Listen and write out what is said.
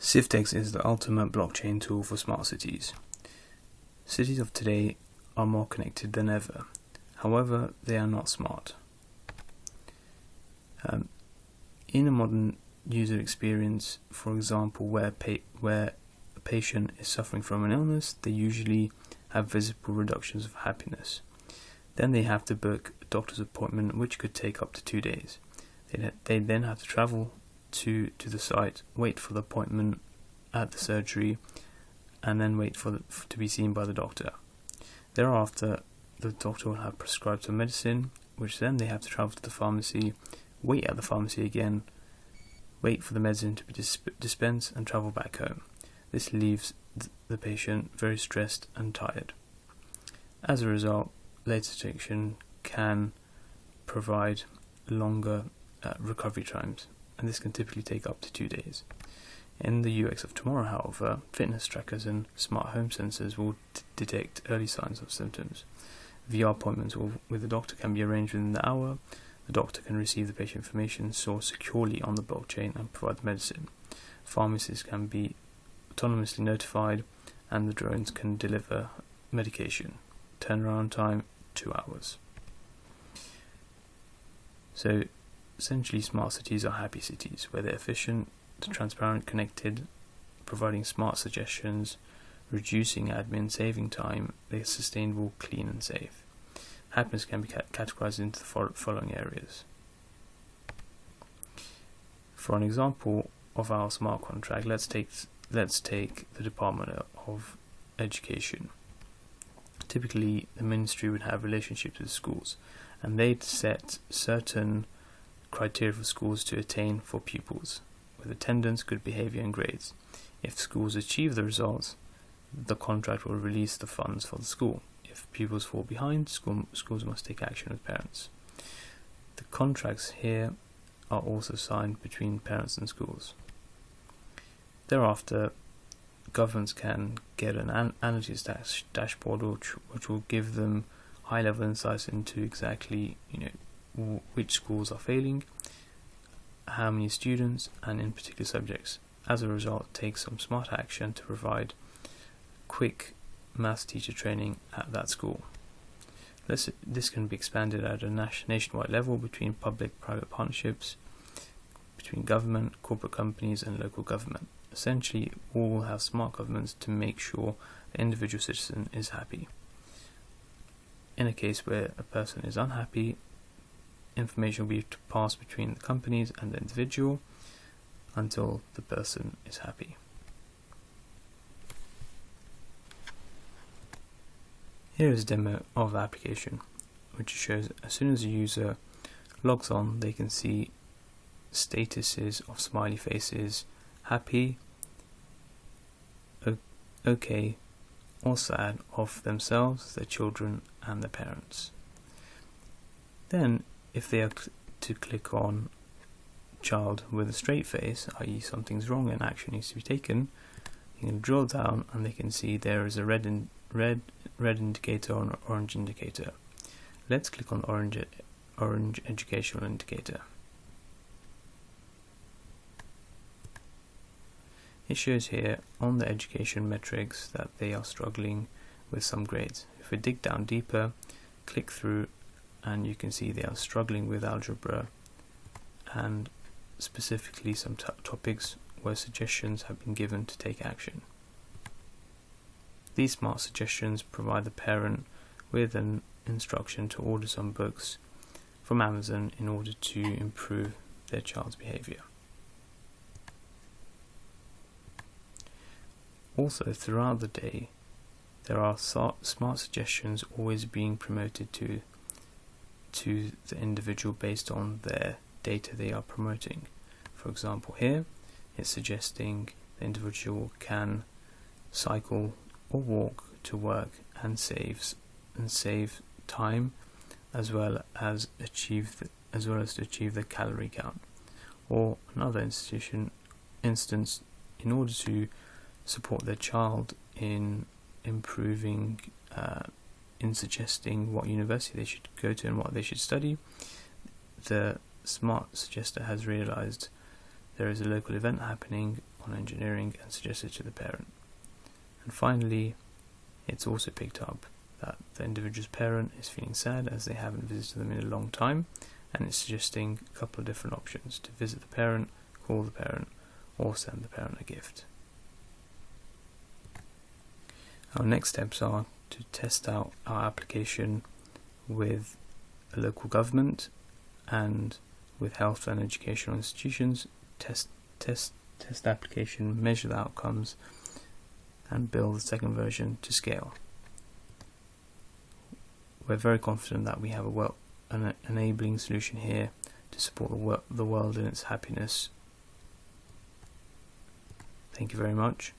Civtix is the ultimate blockchain tool for smart cities. Cities of today are more connected than ever. However, they are not smart. In a modern user experience, for example, where a patient is suffering from an illness, they usually have visible reductions of happiness. Then they have to book a doctor's appointment, which could take up to 2 days. They then have to travel to the site, wait for the appointment at the surgery, and then wait to be seen by the doctor. Thereafter, the doctor will have prescribed some medicine, which then they have to travel to the pharmacy, wait at the pharmacy again, wait for the medicine to be dispensed, and travel back home. This leaves the patient very stressed and tired. As a result, later detection can provide longer recovery times, and this can typically take up to 2 days. In the UX of tomorrow, however, fitness trackers and smart home sensors will detect early signs of symptoms. VR appointments with the doctor can be arranged within the hour. The doctor can receive the patient information stored securely on the blockchain and provide the medicine. Pharmacists can be autonomously notified, and the drones can deliver medication. Turnaround time, 2 hours. So, essentially, smart cities are happy cities, where they're efficient, transparent, connected, providing smart suggestions, reducing admin, saving time. They're sustainable, clean, and safe. Happiness can be categorized into the following areas. For an example of our smart contract, let's take the Department of Education. Typically, the ministry would have relationships with schools, and they'd set certain criteria for schools to attain for pupils, with attendance, good behaviour, and grades. If schools achieve the results, the contract will release the funds for the school. If pupils fall behind, schools must take action with parents. The contracts here are also signed between parents and schools. Thereafter, governments can get an analytics dashboard which will give them high-level insights into exactly which schools are failing, how many students, and in particular subjects. As a result, take some smart action to provide quick maths teacher training at that school. This can be expanded at a nationwide level between public-private partnerships, between government, corporate companies, and local government. Essentially, all will have smart governments to make sure the individual citizen is happy. In a case where a person is unhappy, information will be passed between the companies and the individual until the person is happy. Here is a demo of the application, which shows as soon as a user logs on, they can see statuses of smiley faces, happy, okay, or sad of themselves, their children, and their parents. Then, if they are to click on child with a straight face, i.e. something's wrong and action needs to be taken, you can drill down and they can see there is a red indicator or an orange indicator. Let's click on orange educational indicator. It shows here on the education metrics that they are struggling with some grades. If we dig down deeper, click through, and you can see they are struggling with algebra and specifically some topics where suggestions have been given to take action. These smart suggestions provide the parent with an instruction to order some books from Amazon in order to improve their child's behaviour. Also, throughout the day, there are smart suggestions always being promoted to the individual based on their data they are promoting. For example, here it's suggesting the individual can cycle or walk to work and save time, as well as to achieve the calorie count. Or another instance, in order to support their child in improving, in suggesting what university they should go to and what they should study, the smart suggester has realized there is a local event happening on engineering and suggest it to the parent. And finally, it's also picked up that the individual's parent is feeling sad as they haven't visited them in a long time, and it's suggesting a couple of different options: to visit the parent, call the parent, or send the parent a gift. Our next steps are to test out our application with a local government and with health and educational institutions, test the application, measure the outcomes, and build the second version to scale. We're very confident that we have an enabling solution here to support the world in its happiness. Thank you very much.